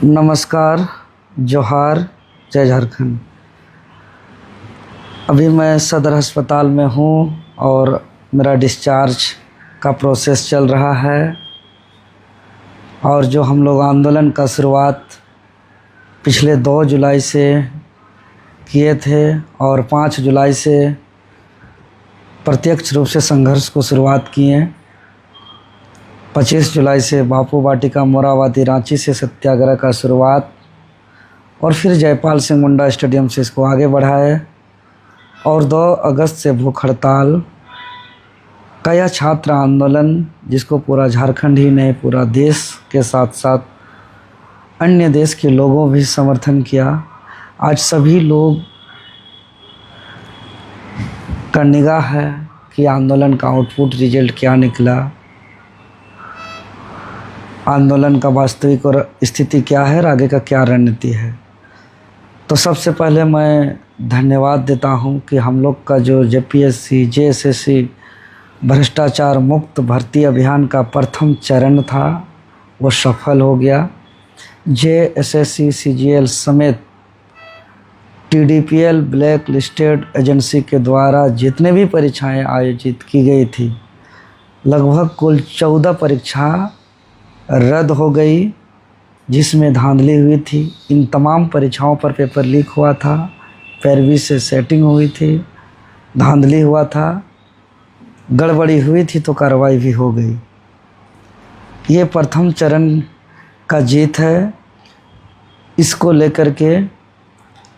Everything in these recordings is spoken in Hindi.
नमस्कार, जोहार, जय झारखंड। अभी मैं सदर अस्पताल में हूँ और मेरा डिस्चार्ज का प्रोसेस चल रहा है। और जो हम लोग आंदोलन का शुरुआत पिछले 2 जुलाई से किए थे और 5 जुलाई से प्रत्यक्ष रूप से संघर्ष को शुरुआत किए। 25 जुलाई से बापू वाटिका मोराबादी रांची से सत्याग्रह का शुरुआत और फिर जयपाल सिंह मुंडा स्टेडियम से इसको आगे बढ़ाए और 2 अगस्त से भूख हड़ताल का यह छात्र आंदोलन, जिसको पूरा झारखंड ही नहीं पूरा देश के साथ साथ अन्य देश के लोगों भी समर्थन किया। आज सभी लोग का निगाह है कि आंदोलन का आउटपुट रिजल्ट क्या निकला, आंदोलन का वास्तविक और स्थिति क्या है और आगे का क्या रणनीति है। तो सबसे पहले मैं धन्यवाद देता हूं कि हम लोग का जो जेपीएससी जेएसएससी भ्रष्टाचार मुक्त भर्ती अभियान का प्रथम चरण था वो सफल हो गया। जेएसएससी सीजीएल समेत टीडीपीएल ब्लैक लिस्टेड एजेंसी के द्वारा जितने भी परीक्षाएं आयोजित की गई थी, लगभग कुल 14 परीक्षा रद्द हो गई, जिसमें धांधली हुई थी। इन तमाम परीक्षाओं पर पेपर लीक हुआ था, पैरवी से सेटिंग हुई थी, धांधली हुआ था, गड़बड़ी हुई थी तो कार्रवाई भी हो गई। ये प्रथम चरण का जीत है। इसको लेकर के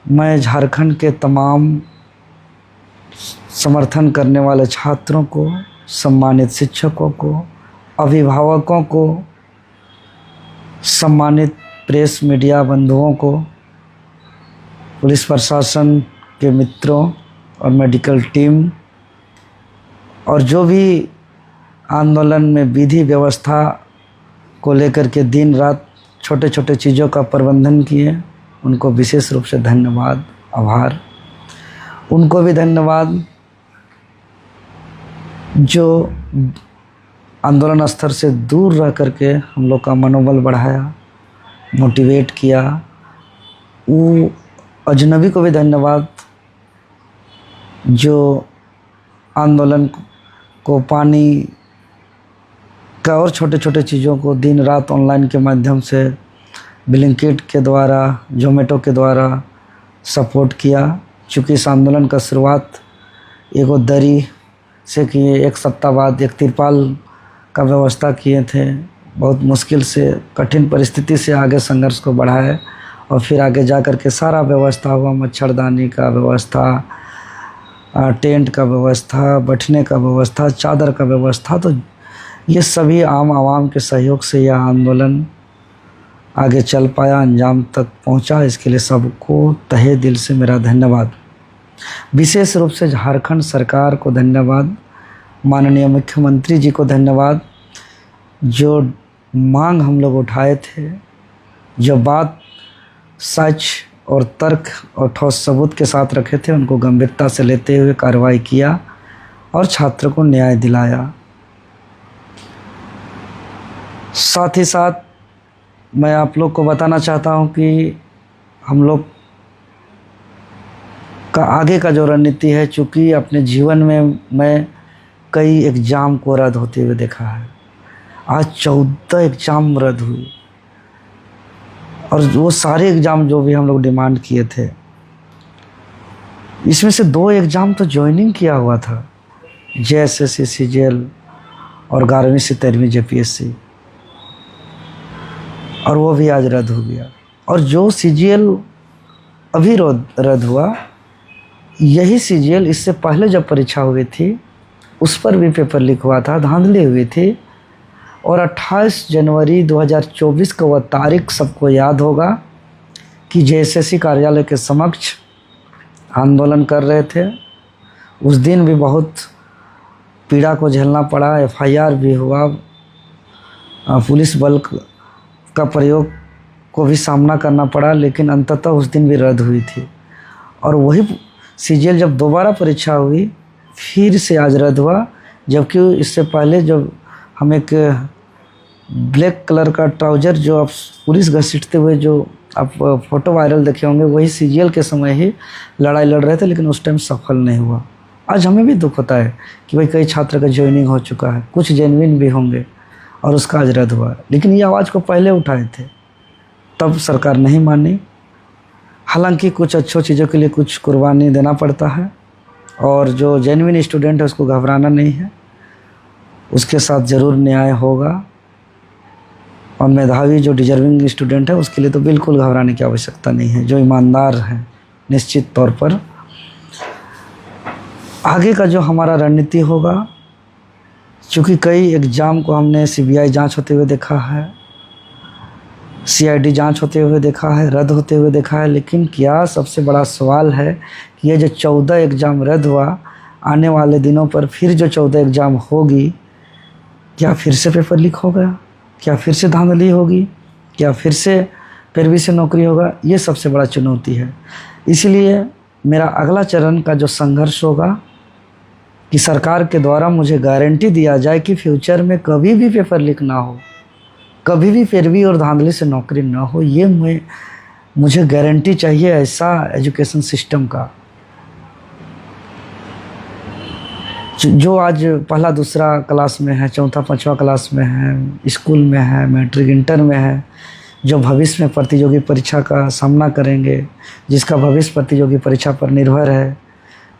मैं झारखंड के तमाम समर्थन करने वाले छात्रों को, सम्मानित शिक्षकों को, अभिभावकों को, सम्मानित प्रेस मीडिया बंधुओं को, पुलिस प्रशासन के मित्रों और मेडिकल टीम और जो भी आंदोलन में विधि व्यवस्था को लेकर के दिन रात छोटे छोटे चीज़ों का प्रबंधन किए, उनको विशेष रूप से धन्यवाद, आभार। उनको भी धन्यवाद जो आंदोलन स्तर से दूर रह करके हम लोग का मनोबल बढ़ाया, मोटिवेट किया। वो अजनबी को भी धन्यवाद जो आंदोलन को पानी का और छोटे छोटे चीज़ों को दिन रात ऑनलाइन के माध्यम से ब्लिंकिट के द्वारा, जोमेटो के द्वारा सपोर्ट किया। चूँकि इस आंदोलन का शुरुआत एगो दरी से किए, 1 सप्ताह बाद एक तिरपाल का व्यवस्था किए थे। बहुत मुश्किल से, कठिन परिस्थिति से आगे संघर्ष को बढ़ाए और फिर आगे जा कर के सारा व्यवस्था हुआ, मच्छरदानी का व्यवस्था, टेंट का व्यवस्था, बैठने का व्यवस्था, चादर का व्यवस्था। तो ये सभी आम आवाम के सहयोग से यह आंदोलन आगे चल पाया, अंजाम तक पहुंचा। इसके लिए सबको तहे दिल से मेरा धन्यवाद। विशेष रूप से झारखंड सरकार को धन्यवाद, माननीय मुख्यमंत्री जी को धन्यवाद। जो मांग हम लोग उठाए थे, जो बात सच और तर्क और ठोस सबूत के साथ रखे थे, उनको गंभीरता से लेते हुए कार्रवाई किया और छात्र को न्याय दिलाया। साथ ही साथ मैं आप लोग को बताना चाहता हूं कि हम लोग का आगे का जो रणनीति है, चूँकि अपने जीवन में मैं कई एग्ज़ाम को रद्द होते हुए देखा है। आज 14 एग्ज़ाम रद्द हुई और वो सारे एग्ज़ाम जो भी हम लोग डिमांड किए थे, इसमें से 2 एग्ज़ाम तो ज्वाइनिंग किया हुआ था, जेएसएससी सीजीएल और 11वीं से 13वीं जेपीएससी, और वो भी आज रद्द हो गया। और जो सीजीएल अभी रद्द हुआ, यही सीजीएल इससे पहले जब परीक्षा हुई थी उस पर भी पेपर लीक हुआ था, धांधली हुई थी। और 28 जनवरी 2024 का वह तारीख सबको याद होगा कि जेएसएससी कार्यालय के समक्ष आंदोलन कर रहे थे। उस दिन भी बहुत पीड़ा को झेलना पड़ा, एफआईआर भी हुआ, पुलिस बल का प्रयोग को भी सामना करना पड़ा, लेकिन अंततः उस दिन भी रद्द हुई थी। और वही सीजीएल जब दोबारा परीक्षा हुई फिर से आज रद्द हुआ, जबकि इससे पहले जब हम एक ब्लैक कलर का ट्राउजर जो आप पुलिस घसीटते हुए जो आप फोटो वायरल देखे होंगे, वही सीजीएल के समय ही लड़ाई लड़ रहे थे, लेकिन उस टाइम सफल नहीं हुआ। आज हमें भी दुख होता है कि भाई कई छात्र का ज्वाइनिंग हो चुका है, कुछ जेन्युइन भी होंगे और उसका आज रद्द हुआ, लेकिन ये आवाज़ को पहले उठाए थे, तब सरकार नहीं मानी। हालांकि कुछ अच्छी चीज़ों के लिए कुछ कुर्बानी देना पड़ता है, और जो जेन्युइन स्टूडेंट है उसको घबराना नहीं है, उसके साथ ज़रूर न्याय होगा। और मेधावी जो डिजर्विंग स्टूडेंट है उसके लिए तो बिल्कुल घबराने की आवश्यकता नहीं है, जो ईमानदार हैं निश्चित तौर पर। आगे का जो हमारा रणनीति होगा, चूँकि कई एग्ज़ाम को हमने सीबीआई जांच होते हुए देखा है, सीआईडी जांच होते हुए देखा है, रद्द होते हुए देखा है, लेकिन क्या सबसे बड़ा सवाल है कि ये जो 14 एग्ज़ाम रद्द हुआ, आने वाले दिनों पर फिर जो 14 एग्ज़ाम होगी, क्या फिर से पेपर लीक होगा, क्या फिर से धांधली होगी, क्या फिर से पैरवी से नौकरी होगा? ये सबसे बड़ा चुनौती है। इसलिए मेरा अगला चरण का जो संघर्ष होगा कि सरकार के द्वारा मुझे गारंटी दिया जाए कि फ्यूचर में कभी भी पेपर लीक ना हो, कभी भी पैरवी और धांधली से नौकरी ना हो। ये मुझे गारंटी चाहिए ऐसा एजुकेशन सिस्टम का, जो आज पहला दूसरा क्लास में है, चौथा पाँचवा क्लास में है, स्कूल में है, मैट्रिक इंटर में है, जो भविष्य में प्रतियोगी परीक्षा का सामना करेंगे, जिसका भविष्य प्रतियोगी परीक्षा पर निर्भर है,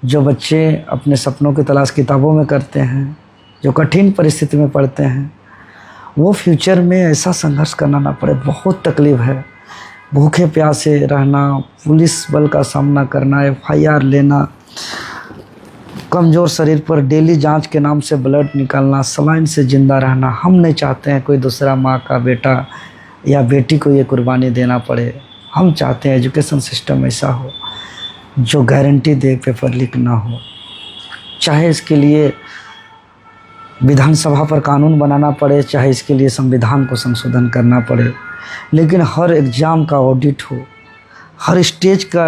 जो बच्चे अपने सपनों की तलाश किताबों में करते हैं, जो कठिन परिस्थिति में पढ़ते हैं, वो फ्यूचर में ऐसा संघर्ष करना ना पड़े। बहुत तकलीफ़ है, भूखे प्यासे रहना, पुलिस बल का सामना करना, FIR लेना, कमज़ोर शरीर पर डेली जांच के नाम से ब्लड निकालना, सलाइन से ज़िंदा रहना। हम नहीं चाहते हैं कोई दूसरा माँ का बेटा या बेटी को ये कुर्बानी देना पड़े। हम चाहते हैं एजुकेशन सिस्टम ऐसा हो जो गारंटी दे पेपर लीक ना हो, चाहे इसके लिए विधानसभा पर कानून बनाना पड़े, चाहे इसके लिए संविधान को संशोधन करना पड़े, लेकिन हर एग्ज़ाम का ऑडिट हो, हर स्टेज का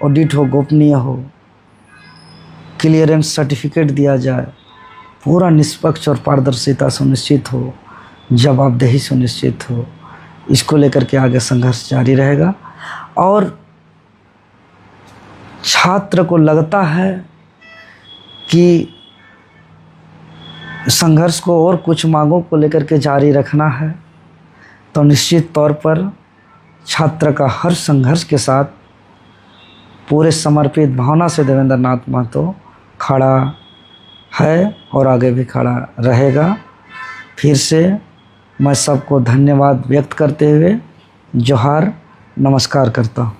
ऑडिट हो, गोपनीय हो, क्लियरेंस सर्टिफिकेट दिया जाए, पूरा निष्पक्ष और पारदर्शिता सुनिश्चित हो, जवाबदेही सुनिश्चित हो। इसको लेकर के आगे संघर्ष जारी रहेगा। और छात्र को लगता है कि संघर्ष को और कुछ मांगों को लेकर के जारी रखना है, तो निश्चित तौर पर छात्र का हर संघर्ष के साथ पूरे समर्पित भावना से देवेंद्र नाथ महतो खड़ा है और आगे भी खड़ा रहेगा। फिर से मैं सबको धन्यवाद व्यक्त करते हुए जोहार, नमस्कार करता हूँ।